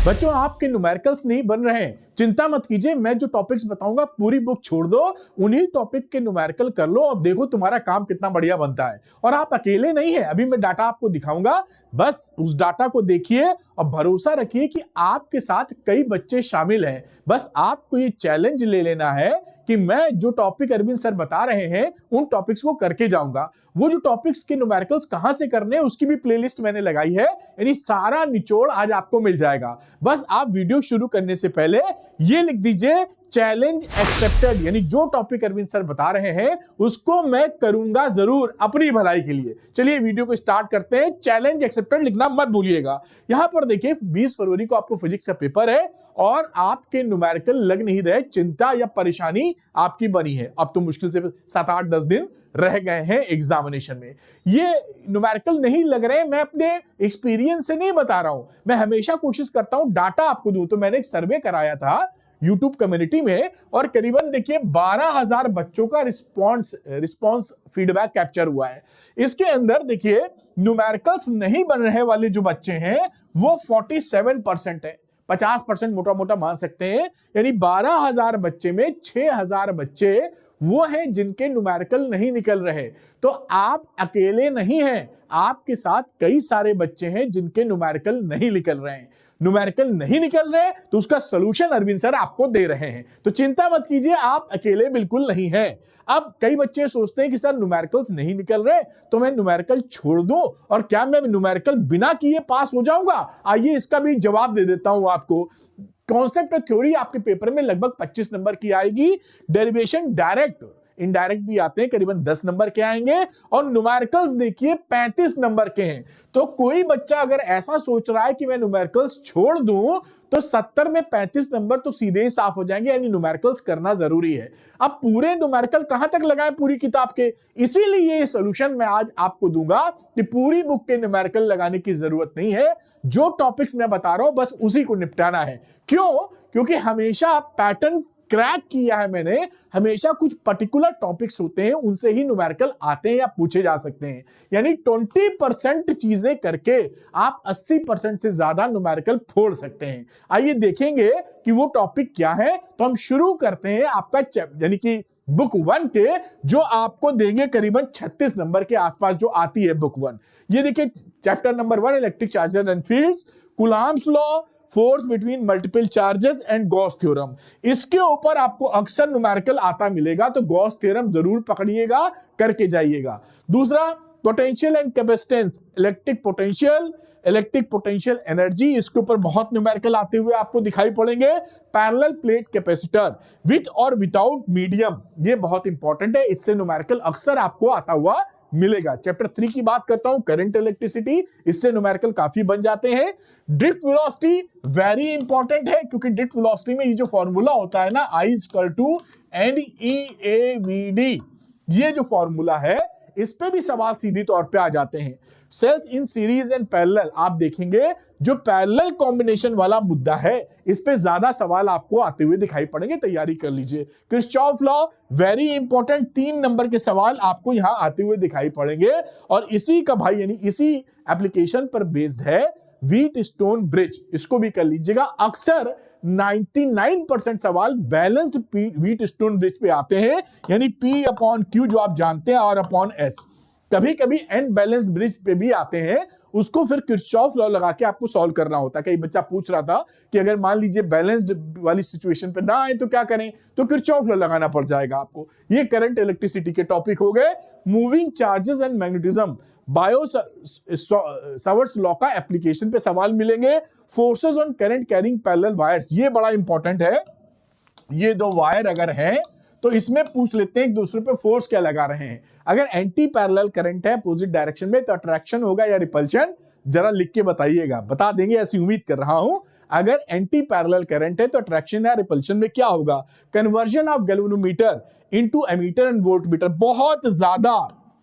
बच्चों आपके न्यूमेरिकल्स नहीं बन रहे हैं, चिंता मत कीजिए। मैं जो टॉपिक्स बताऊंगा पूरी बुक छोड़ दो, उन्हीं टॉपिक के न्यूमेरिकल कर लो और देखो तुम्हारा काम कितना बढ़िया बनता है। और आप अकेले नहीं है, अभी मैं डाटा आपको दिखाऊंगा, बस उस डाटा को देखिए और भरोसा रखिए कि आपके साथ कई बच्चे शामिल हैं। बस आपको ये चैलेंज ले लेना है कि मैं जो टॉपिक अरविंद सर बता रहे हैं उन टॉपिक्स को करके जाऊंगा। वो जो टॉपिक्स के न्यूमेरिकल्स कहां से करने हैं उसकी भी प्लेलिस्ट मैंने लगाई है, यानी सारा निचोड़ आज आपको मिल जाएगा। बस आप वीडियो शुरू करने से पहले ये लिख दीजिए चैलेंज एक्सेप्टेड, यानी जो टॉपिक अरविंद सर बता रहे हैं उसको मैं करूंगा जरूर अपनी भलाई के लिए। चलिए वीडियो को स्टार्ट करते हैं। चैलेंज एक्सेप्टेड लिखना मत भूलिएगा। यहां पर देखिए 20 फरवरी को आपको फिजिक्स का पेपर है और आपके न्यूमेरिकल लग नहीं रहे, चिंता या परेशानी आपकी बनी है। अब तो मुश्किल से 7-8-10 दिन रह गए हैं एग्जामिनेशन में, ये न्यूमेरिकल नहीं लग रहे। मैं अपने एक्सपीरियंस से नहीं बता रहा हूं, मैं हमेशा कोशिश करता हूं डाटा आपको दूं। तो मैंने एक सर्वे कराया था YouTube कम्युनिटी में और करीबन देखिए 12,000 बच्चों का रिस्पॉन्स फीडबैक कैप्चर हुआ है। इसके अंदर देखिए न्यूमेरिकल्स नहीं बन रहे वाले जो बच्चे हैं वो 47% है। 50% मोटा मोटा मान सकते हैं, यानी 12,000 बच्चे में 6,000 बच्चे वो हैं जिनके न्यूमेरिकल नहीं निकल रहे। तो आप अकेले नहीं हैं, आपके साथ कई सारे बच्चे हैं जिनके न्यूमेरिकल नहीं निकल रहे हैं। न्यूमेरिकल नहीं निकल रहे तो उसका सलूशन अरविंद सर आपको दे रहे हैं, तो चिंता मत कीजिए, आप अकेले बिल्कुल नहीं हैं। अब कई बच्चे सोचते हैं कि सर न्यूमेरिकल्स नहीं निकल रहे तो मैं न्यूमेरिकल छोड़ दूं और क्या मैं न्यूमेरिकल बिना किए पास हो जाऊंगा? आइए इसका भी जवाब दे देता हूं आपको। कॉन्सेप्ट और थ्योरी आपके पेपर में लगभग 25 नंबर की आएगी, डेरिवेशन डायरेक्ट इनडायरेक्ट भी आते हैं, करीबन 10 नंबर के आएंगे और न्यूमेरिकल्स देखिए 35 नंबर के हैं। तो कोई बच्चा अगर ऐसा सोच रहा है कि मैं न्यूमेरिकल्स छोड़ दूं तो 70 में 35 नंबर तो सीधे ही साफ हो जाएंगे, यानी न्यूमेरिकल्स करना जरूरी है। अब पूरे न्यूमेरिकल कहां तक लगाएं पूरी किताब के, इसीलिए ये सॉल्यूशन मैं आज आपको दूंगा कि पूरी बुक के न्यूमेरिकल लगाने की जरूरत नहीं है। जो टॉपिक्स मैं बता रहा हूं बस उसी को निपटाना है। क्यों? क्योंकि हमेशा पैटर्न क्रैक किया है मैंने, हमेशा कुछ पर्टिकुलर टॉपिक्स होते हैं उनसे ही न्यूमेरिकल आते हैं या पूछे जा सकते हैं। यानी 20% चीजें करके आप 80% से ज्यादा न्यूमेरिकल फोड़ सकते हैं। आइए देखेंगे कि वो टॉपिक क्या है। तो हम शुरू करते हैं आपका यानी कि बुक 1 के, जो आपको देंगे करीबन 36 नंबर के आसपास जो आती है बुक 1। ये देखिए chapter number 1 electric charges and fields, Coulomb's law, force between multiple charges and Gauss theorem. इसके ऊपर आपको अक्सर न्यूमेरिकल आता मिलेगा, तो गॉस थ्योरम जरूर पकड़िएगा, करके जाइएगा। दूसरा potential and capacitance, electric potential energy, इसके ऊपर बहुत न्यूमेरिकल आते हुए आपको दिखाई पड़ेंगे। पैरेलल प्लेट कैपेसिटर, विथ और विदाउट मीडियम, ये बहुत इंपॉर्टेंट है, इससे न्यूमेरिकल अक्सर आपको आता हुआ मिलेगा। चैप्टर 3 की बात करता हूं, करंट इलेक्ट्रिसिटी, इससे न्यूमेरिकल काफी बन जाते हैं। ड्रिफ्ट वेलोसिटी वेरी इंपॉर्टेंट है, क्योंकि ड्रिफ्ट वेलोसिटी में ये जो फॉर्मूला होता है ना, I=NeAVD, ये जो फॉर्मूला है इस पे भी सवाल सीधी तौर पे आ जाते हैं। Cells in series and parallel, आप देखेंगे जो पैरेलल कॉम्बिनेशन वाला मुद्दा है इस पे ज्यादा सवाल आपको आते हुए दिखाई पड़ेंगे, तैयारी कर लीजिए। Kirchhoff law very important, 3 number के सवाल आपको यहां आते हुए दिखाई पड़ेंगे। और इसी का भाई यानी इसी एप्लीकेशन पर बेस्ड है व्हीटस्टोन ब्रिज, इसको भी कर लीजिएगा। अक्सर 99% सवाल बैलेंस्ड व्हीटस्टोन ब्रिज पे आते हैं, यानी P/Q जो आप जानते हैं R/S। कभी कभी अनबैलेंस्ड ब्रिज पे भी आते हैं, उसको फिर किरचॉफ लॉ लगा के आपको सॉल्व करना होता है। कई बच्चा पूछ रहा था कि अगर मान लीजिए बैलेंस्ड वाली सिचुएशन पे ना आए तो क्या करें, तो किरचॉफ लॉ लगाना पड़ जाएगा आपको। ये करंट इलेक्ट्रिसिटी के टॉपिक हो गए। Moving charges and magnetism, Biot Savart's law का एप्लीकेशन पे सवाल मिलेंगे। Forces on current carrying parallel wires, ये बड़ा इंपॉर्टेंट है। ये 2 वायर अगर है तो इसमें पूछ लेते हैं एक दूसरे पे फोर्स क्या लगा रहे हैं। अगर एंटी पैरेलल करंट है अपोजिट डायरेक्शन में तो अट्रैक्शन होगा या रिपल्शन, जरा लिख के बताइएगा। बता देंगे ऐसी उम्मीद कर रहा हूं। अगर एंटी पैरेलल करंट है तो अट्रैक्शन या रिपल्शन में क्या होगा। Conversion of galvanometer into ammeter and voltmeter,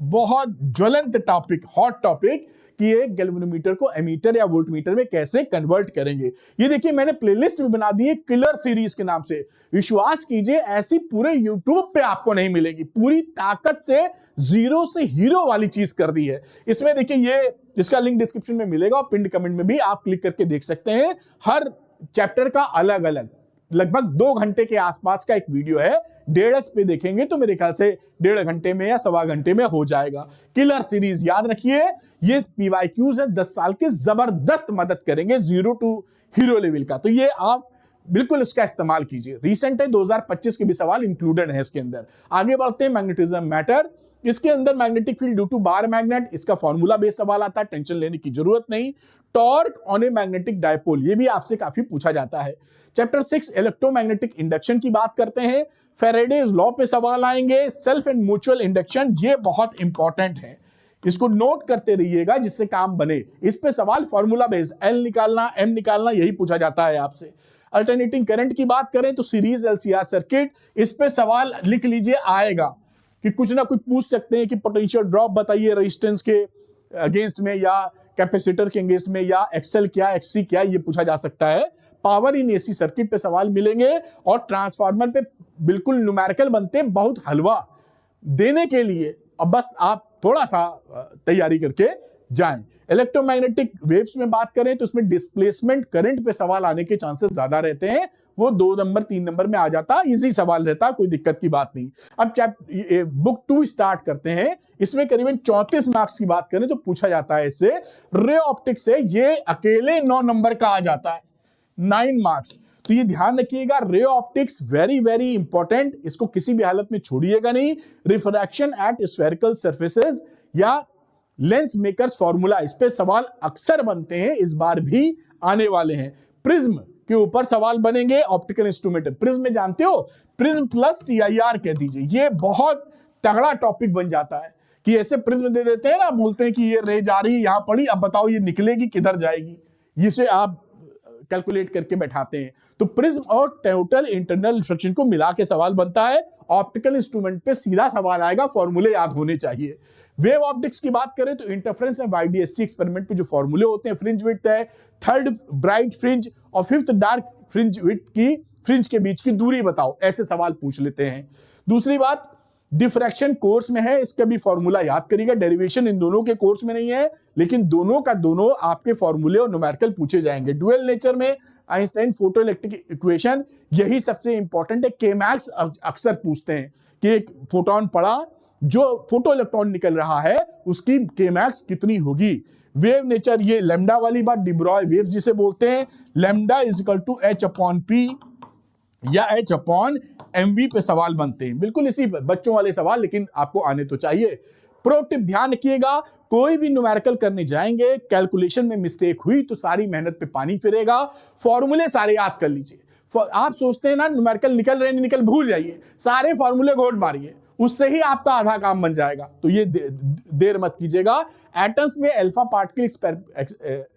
बहुत ज्वलंत टॉपिक, हॉट टॉपिक कि एक गैल्वेनोमीटर को एमीटर या वोल्टमीटर में कैसे कन्वर्ट करेंगे। ये देखिए मैंने प्लेलिस्ट भी बना दी है किलर सीरीज के नाम से। विश्वास कीजिए ऐसी पूरे यूट्यूब पे आपको नहीं मिलेगी। पूरी ताकत से जीरो से हीरो वाली चीज कर दी है इसमें। देखिए ये इसका लिंक डिस्क्रिप्शन में मिलेगा और पिंड कमेंट में भी आप क्लिक करके देख सकते हैं। हर चैप्टर का अलग अलग लगभग 2 घंटे के आसपास का एक वीडियो है, 1.5x पे देखेंगे तो मेरे ख्याल से 1.5 घंटे में या सवा घंटे में हो जाएगा। किलर सीरीज याद रखिए, ये PYQs है 10 साल के, जबरदस्त मदद करेंगे 0 to हीरो लेवल का, तो ये आप बिल्कुल इसका इस्तेमाल कीजिए। रिसेंट है 2025 के भी सवाल इंक्लूडेड है इसके अंदर। आगे बढ़ते हैं, मैग्नेटिज्म मैटर, इसके अंदर magnetic field due to bar magnet, इसका फॉर्मूला बेस सवाल आता है, टेंशन लेने की जरूरत नहीं। Torque on a magnetic dipole, ये भी आपसे काफी पूछा जाता है। चैप्टर 6 इलेक्ट्रोमैग्नेटिक इंडक्शन की बात करते हैं, फैराडेज लॉ पे सवाल आएंगे। सेल्फ एंड म्यूचुअल इंडक्शन, ये बहुत इंपॉर्टेंट है, इसको नोट करते रहिएगा जिससे काम बने। इस पे सवाल फॉर्मूला बेस्ड, एल निकालना, एम निकालना, यही पूछा जाता है आपसे। अल्टरनेटिंग करंट की बात करें तो सीरीज LCR सर्किट, इस पे सवाल लिख लीजिए आएगा कि कुछ ना कुछ पूछ सकते हैं कि पोटेंशियल ड्रॉप बताइए रेजिस्टेंस के अगेंस्ट में या कैपेसिटर के अगेंस्ट में, या एक्सएल क्या XC क्या, ये पूछा जा सकता है। पावर इन AC सर्किट पे सवाल मिलेंगे और ट्रांसफार्मर पे बिल्कुल न्यूमेरिकल बनते हैं, बहुत हलवा देने के लिए, अब बस आप थोड़ा सा तैयारी करके जाएं। इलेक्ट्रोमैग्नेटिक वेव्स में बात करें तो उसमें डिस्प्लेसमेंट करंट पे सवाल आने के चांसेस ज्यादा रहते हैं, वो 2 नंबर 3 नंबर में आ जाता, इजी सवाल रहता, कोई दिक्कत की बात नहीं। अब बुक 2 स्टार्ट करते हैं, इसमें करीबन 34 मार्क्स की बात करें तो पूछा जाता है इससे रे ऑप्टिक्स से, ये अकेले 9 नंबर का आ जाता है, 9 मार्क्स। तो ये ध्यान रखिएगा, ray optics very very important, इसको किसी भी हालत में छोड़िएगा नहीं। रिफ्रैक्शन एट स्फेरिकल सरफेसेस या लेंस मेकर्स फॉर्मूला, इस पे सवाल अक्सर बनते हैं, इस बार भी आने वाले हैं। प्रिज्म के ऊपर सवाल बनेंगे, ऑप्टिकल इंस्ट्रूमेंट प्रिज्म जानते हो, प्रिज्म प्लस TIR कह दीजिए, ये बहुत तगड़ा टॉपिक बन जाता है कि ऐसे प्रिज्म दे देते हैं ना, बोलते हैं कि ये रे जा रही है यहां पड़ी, अब बताओ ये निकलेगी किधर जाएगी, इसे आप कैलकुलेट करके बैठाते हैं। तो प्रिज्म और टोटल इंटरनल रिफ्लेक्शन को मिला के सवाल बनता है, ऑप्टिकल इंस्ट्रूमेंट पे सीधा सवाल आएगा, फॉर्मूले याद होने चाहिए। वेव ऑप्टिक्स की बात करें तो इंटरफेरेंस एंड YDSC एक्सपेरिमेंट पे जो फॉर्मूले होते हैं, फ्रिंज विड्थ है, 3rd ब्राइट फ्रिंज और 5th डार्क फ्रिंज विड्थ की, फ्रिंज के बीच की दूरी बताओ, ऐसे सवाल पूछ लेते हैं। दूसरी बात, डिफ्रैक्शन कोर्स में है, इसका भी फॉर्मूला याद करिएगा, डेरिवेशन इन दोनों के कोर्स में नहीं है, लेकिन दोनों का दोनों आपके फॉर्मूले और न्यूमेरिकल पूछे जाएंगे। ड्यूअल नेचर में आइंस्टाइन फोटोइलेक्ट्रिक इक्वेशन, यही सबसे इंपॉर्टेंट है, K-मैक्स अक्सर पूछते हैं कि एक फोटोन पड़ा, जो फोटो इलेक्ट्रॉन निकल रहा है उसकी K-मैक्स कितनी होगी। वेव नेचर, ये लैम्डा वाली बात, डिब्रॉय वेव जिसे बोलते हैं, lambda is equal to H/P या H/mv पे सवाल बनते हैं, बिल्कुल इसी बच्चों वाले सवाल, लेकिन आपको आने तो चाहिए। प्रो टिप ध्यान रखिएगा, कोई भी न्यूमेरिकल करने जाएंगे, कैलकुलेशन में मिस्टेक हुई तो सारी मेहनत पे पानी फिरेगा। फॉर्मूले सारे याद कर लीजिए, आप सोचते हैं ना न्यूमेरिकल निकल रहे नहीं निकल, भूल जाइए, सारे फॉर्मूले घोट मारिए, उससे ही आपका आधा काम बन जाएगा, तो ये देर मत कीजिएगा। एटम्स में अल्फा पार्टिकल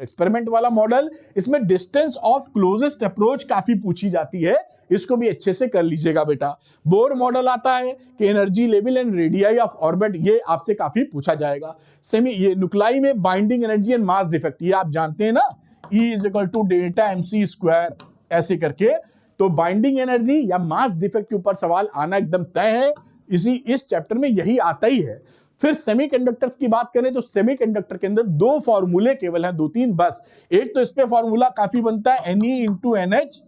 एक्सपेरिमेंट वाला मॉडल, इसमें डिस्टेंस ऑफ क्लोजेस्ट अप्रोच काफी पूछी जाती है, इसको भी अच्छे से कर लीजिएगा बेटा। बोर मॉडल आता है कि energy level and radii of orbit, ये आपसे काफी पूछा जाएगा। सेमी ये न्यूक्लाई में binding energy and mass defect, ये आप जानते हैं ना, E is equal to delta MC², ऐसे करके, तो बाइंडिंग एनर्जी या मास डिफेक्ट के ऊपर सवाल आना एकदम तय है, इस चैप्टर में यही आता ही है। फिर सेमीकंडक्टर्स की बात करें तो सेमीकंडक्टर के अंदर 2 फॉर्मूले केवल हैं, 2-3 बस। एक तो इस पे फॉर्मूला काफी बनता है, Ne/NH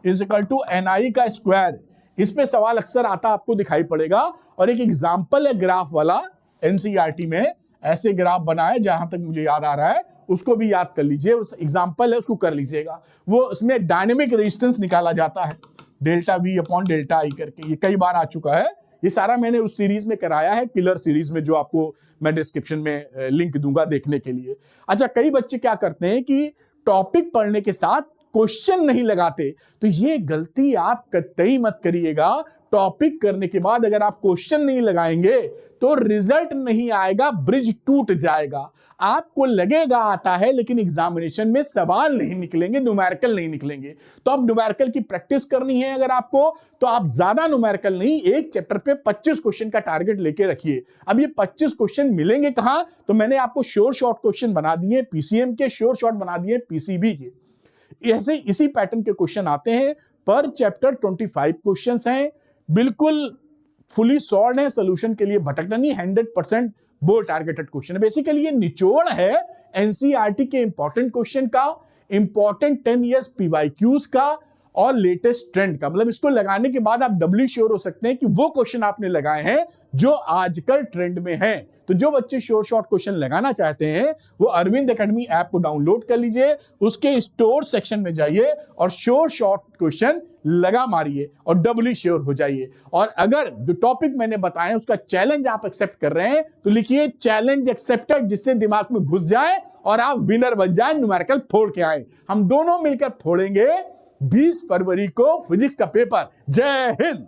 is equal to Ni का स्क्वायर, इस पे सवाल अक्सर आता आपको दिखाई पड़ेगा। और एक एग्जाम्पल है ग्राफ वाला, NCERT में ऐसे ग्राफ बना है, जहां तक मुझे याद आ रहा है, उसको भी याद कर लीजिए, उस एग्जाम्पल है उसको कर लीजिएगा। वो उसमें डायनेमिक रेजिस्टेंस निकाला जाता है, डेल्टा V/डेल्टा I करके, ये कई बार आ चुका है, ये सारा मैंने उस सीरीज में कराया है, किलर सीरीज में, जो आपको मैं डिस्क्रिप्शन में लिंक दूंगा देखने के लिए। अच्छा, कई बच्चे क्या करते हैं कि टॉपिक पढ़ने के साथ क्वेश्चन नहीं लगाते, तो ये गलती आप कतई मत करिएगा। टॉपिक करने के बाद अगर आप क्वेश्चन नहीं लगाएंगे तो रिजल्ट नहीं आएगा, ब्रिज टूट जाएगा। आपको लगेगा आता है, लेकिन एग्जामिनेशन में सवाल नहीं निकलेंगे, न्यूमेरिकल नहीं निकलेंगे। तो अब न्यूमेरिकल की प्रैक्टिस करनी है अगर आपको, तो आप ज्यादा न्यूमेरिकल नहीं, एक चैप्टर पे 25 क्वेश्चन का टारगेट लेके रखिए। अब ये 25 क्वेश्चन मिलेंगे कहां, तो मैंने आपको श्योर शॉर्ट क्वेश्चन बना दिए PCM के, श्योर शॉर्ट बना दिए PCB के, ऐसे इसी पैटर्न के क्वेश्चन आते हैं। पर चैप्टर 25 क्वेश्चंस हैं, बिल्कुल फुली सॉल्व है, सोल्यूशन के लिए भटकना नहीं, 100% बोर्ड टारगेटेड क्वेश्चन है। बेसिकली ये निचोड़ है NCERT के इंपॉर्टेंट क्वेश्चन का, इंपॉर्टेंट 10 ईयर्स पीवाईक्यूज का और लेटेस्ट ट्रेंड का। मतलब इसको लगाने के बाद आप डबली श्योर हो सकते हैं कि वो क्वेश्चन आपने लगाए हैं जो आजकल ट्रेंड में हैं। तो जो बच्चे श्योर शॉर्ट क्वेश्चन लगाना चाहते हैं वो अरविंद एकेडमी ऐप को डाउनलोड कर लीजिए, उसके स्टोर सेक्शन में जाइए और श्योर शॉर्ट क्वेश्चन लगा मारिए और डबली श्योर हो जाइए। और अगर जो टॉपिक मैंने बताया उसका चैलेंज आप एक्सेप्ट कर रहे हैं तो लिखिए चैलेंज एक्सेप्टेड, जिससे दिमाग में घुस जाए और आप विनर बन जाए, न्यूमेरिकल फोड़ के आए। हम दोनों मिलकर फोड़ेंगे 20 फरवरी को फिजिक्स का पेपर। जय हिंद।